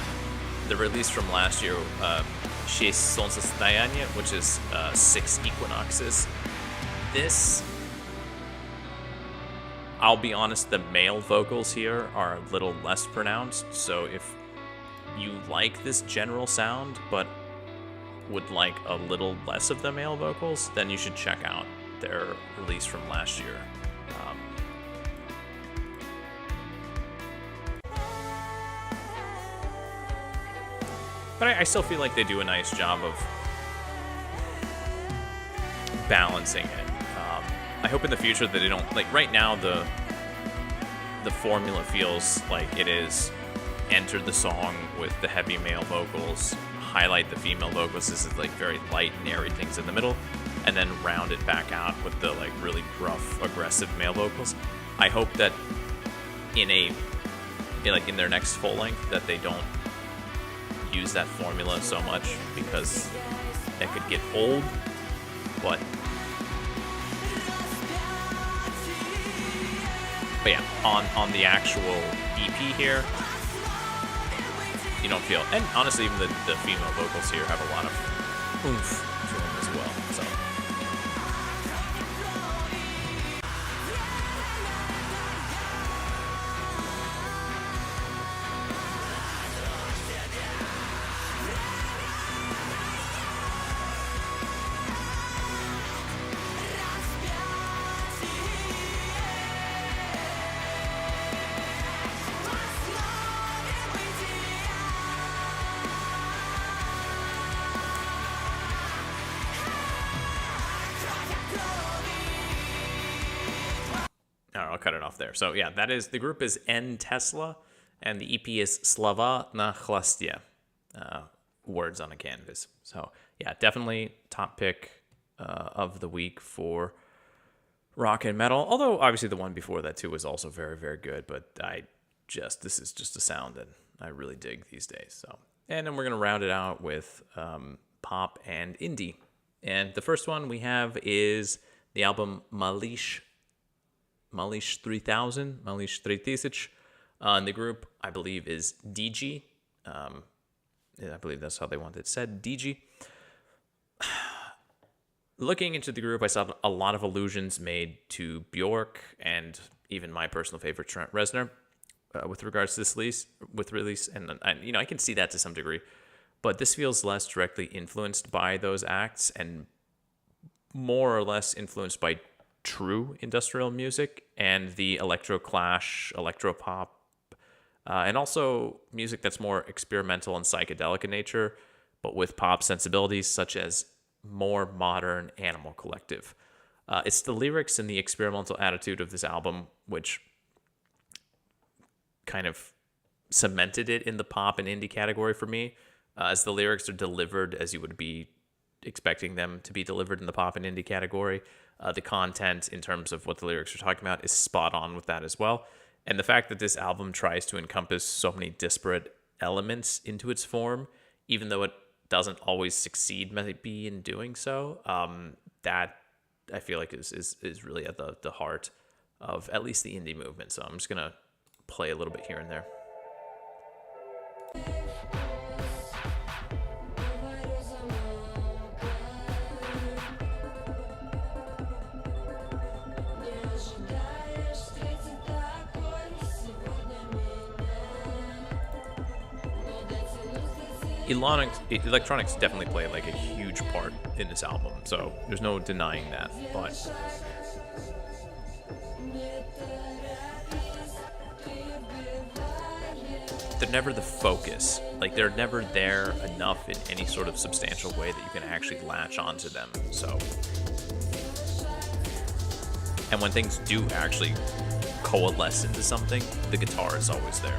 the release from last year, Шесть солнцестояний, which is 6 equinoxes. This, I'll be honest, the male vocals here are a little less pronounced, so if you like this general sound, but would like a little less of the male vocals, then you should check out their release from last year. But I still feel like they do a nice job of balancing it. I hope in the future that they don't, like right now the formula feels like it is enter the song with the heavy male vocals, highlight the female vocals. This is like very light and airy things in the middle, and then round it back out with the like really gruff, aggressive male vocals. I hope that in their next full length that they don't use that formula so much, because it could get old. But yeah, on the actual EP here, you don't feel, and honestly even the female vocals here have a lot of oomph to them as well, so. I'll cut it off there. So yeah, that is, the group is N.Tesla, and the EP is Slova na холсте, words on a canvas. So yeah, definitely top pick of the week for rock and metal. Although obviously the one before that too was also very, very good. But this is just a sound that I really dig these days. So, and then we're gonna round it out with pop and indie. And the first one we have is the album Malish 3000, and the group, I believe, is DG. I believe that's how they want it said, DG. Looking into the group, I saw a lot of allusions made to Bjork and even my personal favorite, Trent Reznor, with regards to this release, and I can see that to some degree, but this feels less directly influenced by those acts and more or less influenced by true industrial music and the electro-clash, electro-pop, and also music that's more experimental and psychedelic in nature, but with pop sensibilities, such as more modern Animal Collective. It's the lyrics and the experimental attitude of this album which kind of cemented it in the pop and indie category for me, as the lyrics are delivered as you would be expecting them to be delivered in the pop and indie category. The content in terms of what the lyrics are talking about is spot on with that as well. And the fact that this album tries to encompass so many disparate elements into its form, even though it doesn't always succeed maybe in doing so, that I feel like is really at the heart of at least the indie movement. So I'm just going to play a little bit here and there. Electronics definitely play like a huge part in this album, so there's no denying that, but they're never the focus. Like, they're never there enough in any sort of substantial way that you can actually latch onto them. So And when things do actually coalesce into something, the guitar is always there.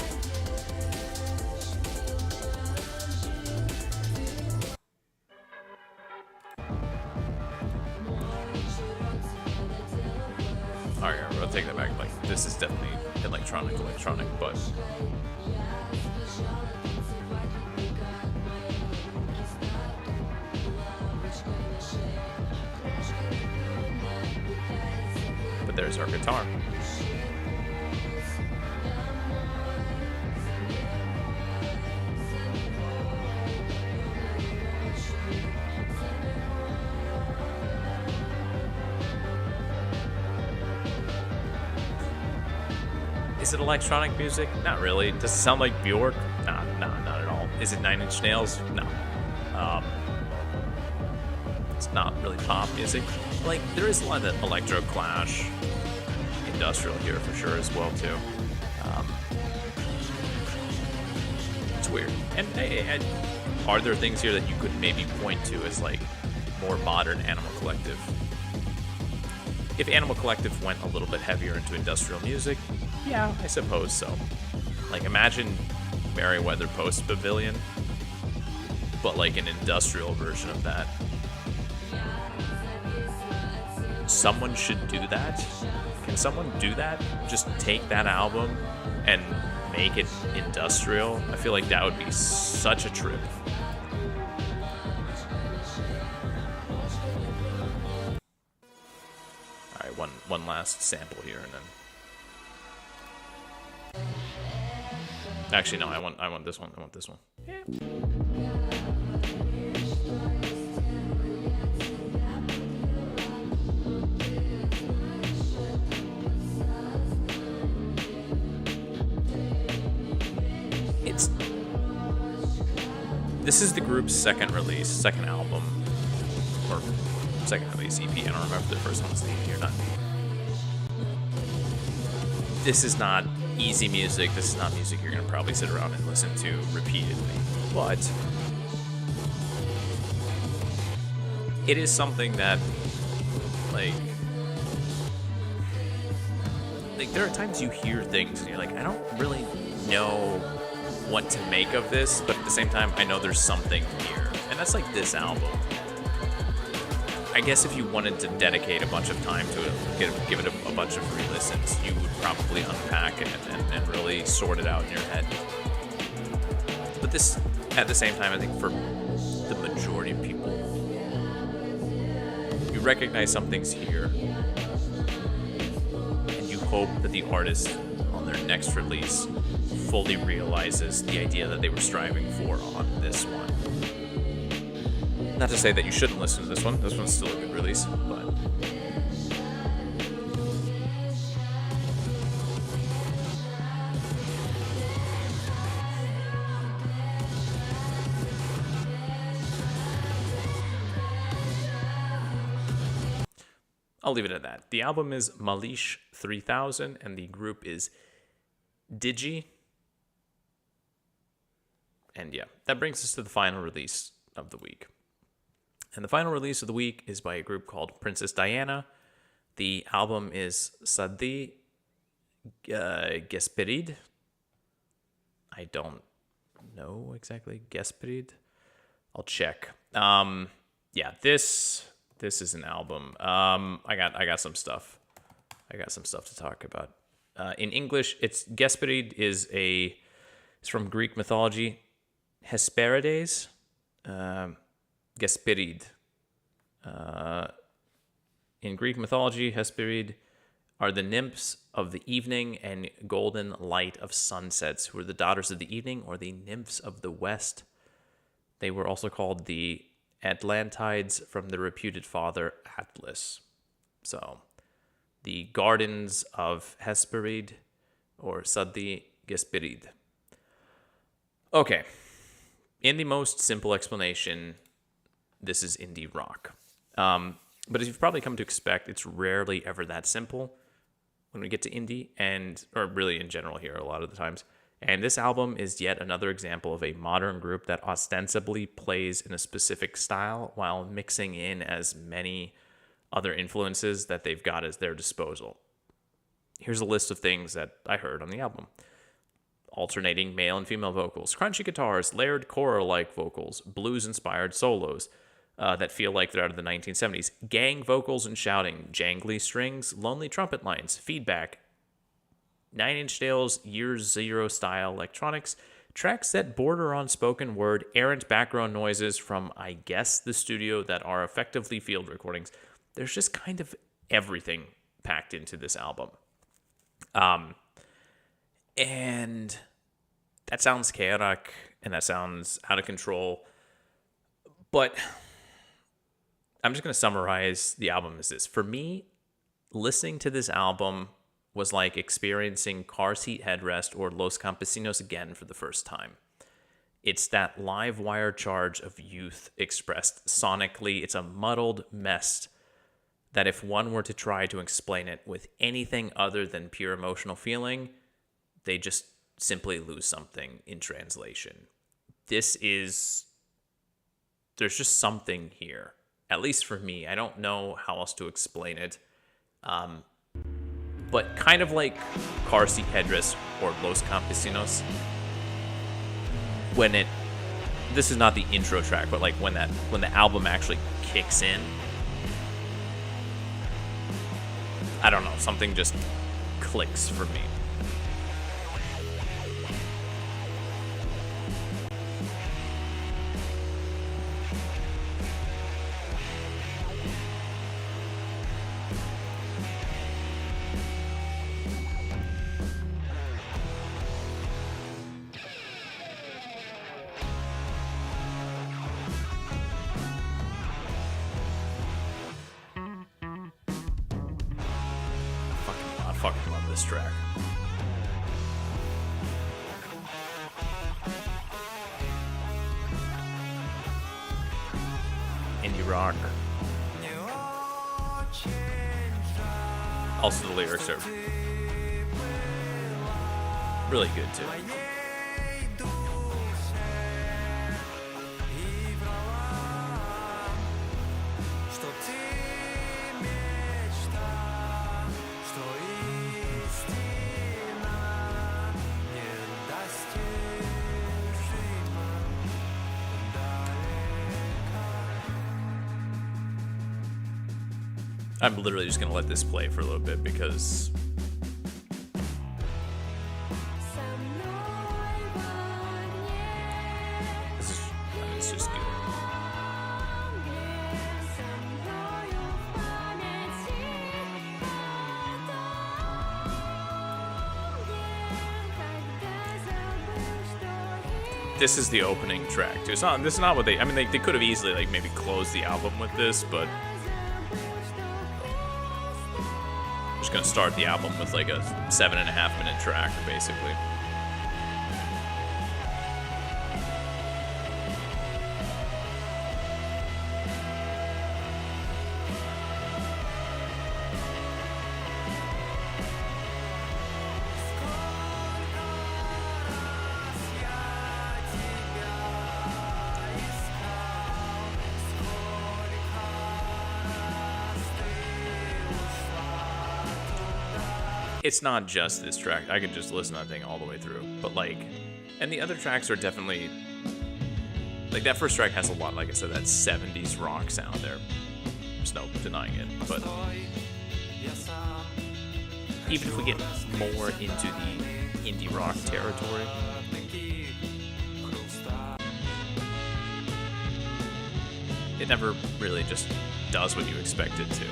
Alright, I'll take that back. Like, this is definitely electronic, but there's our guitar. Is it electronic music? Not really. Does it sound like Bjork? Nah, not at all. Is it Nine Inch Nails? No. It's not really pop music. Like, there is a lot of electro clash, industrial here for sure as well too. It's weird. And are there things here that you could maybe point to as like more modern Animal Collective? If Animal Collective went a little bit heavier into industrial music, yeah, I suppose so. Like, imagine Merryweather Post Pavilion, but like an industrial version of that. Someone should do that. Can someone do that? Just take that album and make it industrial? I feel like that would be such a trip. Alright, one last sample here and then. Actually no, I want this one. I want this one. Yeah. This is the group's second album, or second release EP. I don't remember if the first one was the EP or not. This is not easy music. This is not music you're gonna probably sit around and listen to repeatedly, but it is something that, like there are times you hear things and you're like, I don't really know what to make of this, but at the same time, I know there's something here. And that's like this album. I guess if you wanted to dedicate a bunch of time to it, give it a bunch of re-listens, you would probably unpack it and really sort it out in your head. But this, at the same time, I think for the majority of people, you recognize something's here, and you hope that the artist on their next release fully realizes the idea that they were striving for on this one. Not to say that you shouldn't listen to this one. This one's still a good release, but I'll leave it at that. The album is Malish 3000 and the group is Digi. And yeah, that brings us to the final release of the week. And the final release of the week is by a group called Princess Diana. The album is Sadi Gesperid. I don't know exactly. Gesperid. I'll check. Yeah, this is an album. I got some stuff. I got some stuff to talk about. In English, it's Gesperid it's from Greek mythology. Hesperides, Gesperid. In Greek mythology, Hesperid are the nymphs of the evening and golden light of sunsets, who are the daughters of the evening or the nymphs of the west. They were also called the Atlantides from the reputed father Atlas. So, the gardens of Hesperid or Sadi Gesperid. Okay. In the most simple explanation, this is indie rock. But as you've probably come to expect, it's rarely ever that simple when we get to indie, or really in general here a lot of the times. And this album is yet another example of a modern group that ostensibly plays in a specific style while mixing in as many other influences that they've got at their disposal. Here's a list of things that I heard on the album. Alternating male and female vocals, crunchy guitars, layered choral-like vocals, blues-inspired solos that feel like they're out of the 1970s, gang vocals and shouting, jangly strings, lonely trumpet lines, feedback, 9 Inch Nails Year Zero style electronics, tracks that border on spoken word, errant background noises from, I guess, the studio that are effectively field recordings. There's just kind of everything packed into this album. And that sounds chaotic and that sounds out of control. But I'm just going to summarize the album as this. For me, listening to this album was like experiencing Car Seat Headrest or Los Campesinos again for the first time. It's that live wire charge of youth expressed sonically. It's a muddled mess that if one were to try to explain it with anything other than pure emotional feeling, they just simply lose something in translation. There's just something here, at least for me. I don't know how else to explain it. But kind of like Car Seat Headrest or Los Campesinos, this is not the intro track, but like when the album actually kicks in, I don't know, something just clicks for me. I fucking love this track. Indie rock. Also, the lyrics are really good too. I'm literally just going to let this play for a little bit because it's just good. This is the opening track too. This is not what they could have easily like maybe closed the album with this, but just gonna start the album with like a 7.5 minute track, basically. It's not just this track. I could just listen to that thing all the way through. But like, and the other tracks are definitely, like that first track has a lot, like I said, that 70s rock sound there. There's no denying it. But even if we get more into the indie rock territory, it never really just does what you expect it to.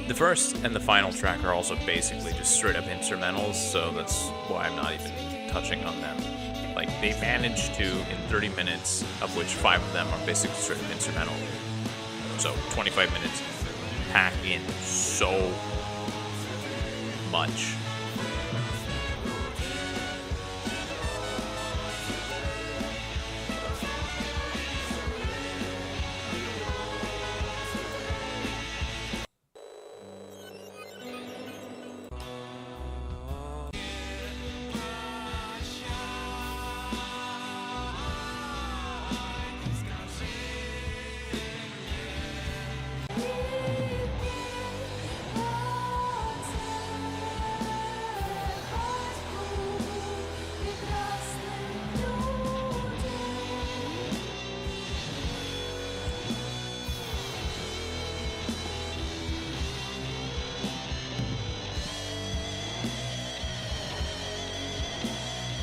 The first and the final track are also basically just straight up instrumentals, so that's why I'm not even touching on them. Like, they managed to, in 30 minutes, of which 5 of them are basically straight up instrumental, So 25 minutes, pack in so much.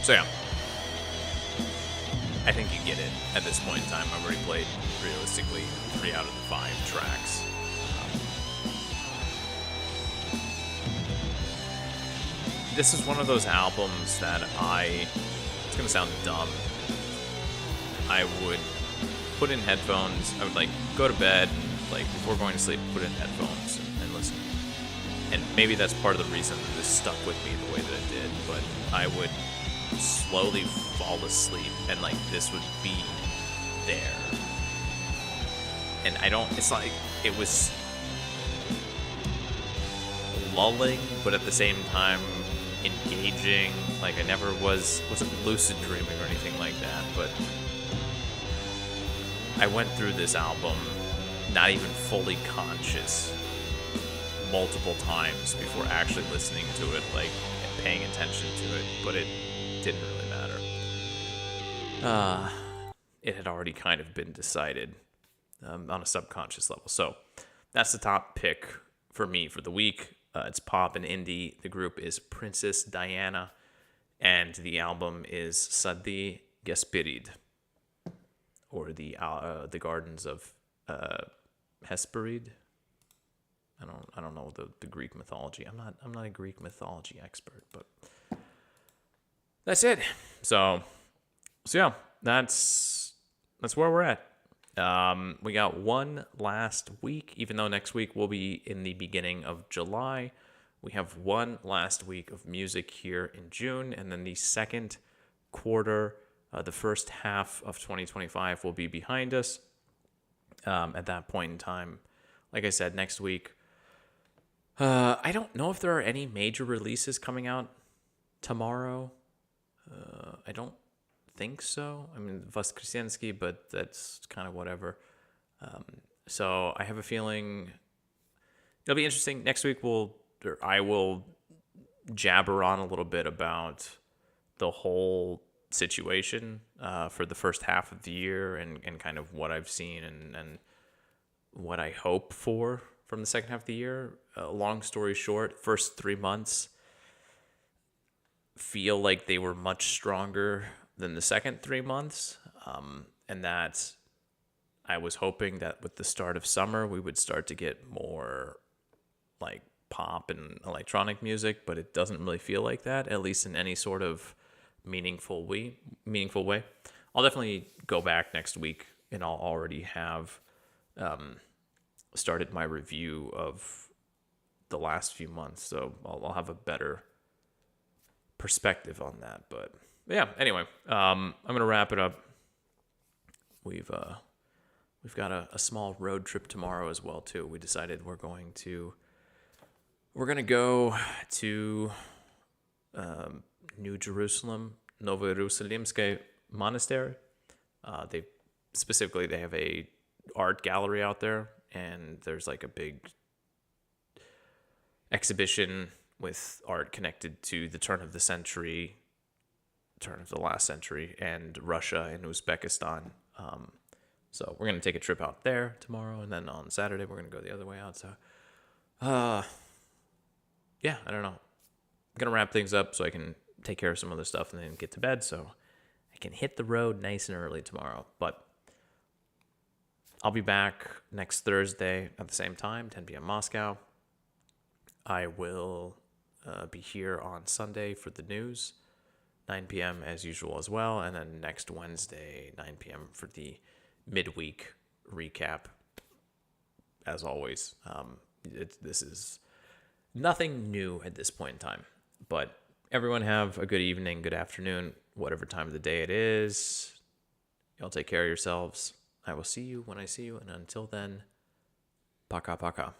So yeah, I think you get it at this point in time. I've already played, realistically, 3 out of the 5 tracks. This is one of those albums that it's gonna sound dumb, I would put in headphones, I would like go to bed, like before going to sleep, put in headphones and listen. And maybe that's part of the reason that this stuck with me the way that it did, but I would slowly fall asleep and like this would be there. And it's like it was lulling, but at the same time engaging. Like I never wasn't lucid dreaming or anything like that, but I went through this album not even fully conscious multiple times before actually listening to it, like and paying attention to it, but it didn't really matter. It had already kind of been decided on a subconscious level. So that's the top pick for me for the week. It's pop and indie. The group is Princess Diana, and the album is Sadi Gesperid, or the Gardens of Hesperid. I don't know the Greek mythology. I'm not a Greek mythology expert, but that's it. So yeah, that's where we're at. We got one last week, even though next week will be in the beginning of July. We have one last week of music here in June, and then the second quarter, the first half of 2025 will be behind us. At that point in time, like I said, next week, I don't know if there are any major releases coming out tomorrow. I don't think so. I mean, Voskresensky, but that's kind of whatever. So I have a feeling it'll be interesting. Next week I will jabber on a little bit about the whole situation for the first half of the year and kind of what I've seen and what I hope for from the second half of the year. Long story short, first 3 months feel like they were much stronger than the second 3 months, and that I was hoping that with the start of summer we would start to get more like pop and electronic music, but it doesn't really feel like that, at least in any sort of meaningful way. I'll definitely go back next week and I'll already have started my review of the last few months, so I'll have a better perspective on that. But yeah, anyway, I'm gonna wrap it up. We've got a small road trip tomorrow as well too. We decided we're gonna go to New Jerusalem, Novoyerusalimske Monastery. They have a art gallery out there, and there's like a big exhibition with art connected to the turn of the last century, and Russia and Uzbekistan. So we're going to take a trip out there tomorrow, and then on Saturday we're going to go the other way out. So, yeah, I don't know. I'm going to wrap things up so I can take care of some other stuff and then get to bed so I can hit the road nice and early tomorrow. But I'll be back next Thursday at the same time, 10 p.m. Moscow. I will be here on Sunday for the news, 9 p.m. as usual as well, and then next Wednesday, 9 p.m. for the midweek recap. as always. This is nothing new at this point in time. But everyone have a good evening, good afternoon, whatever time of the day it is. Y'all take care of yourselves. I will see you when I see you. And until then, paka paka.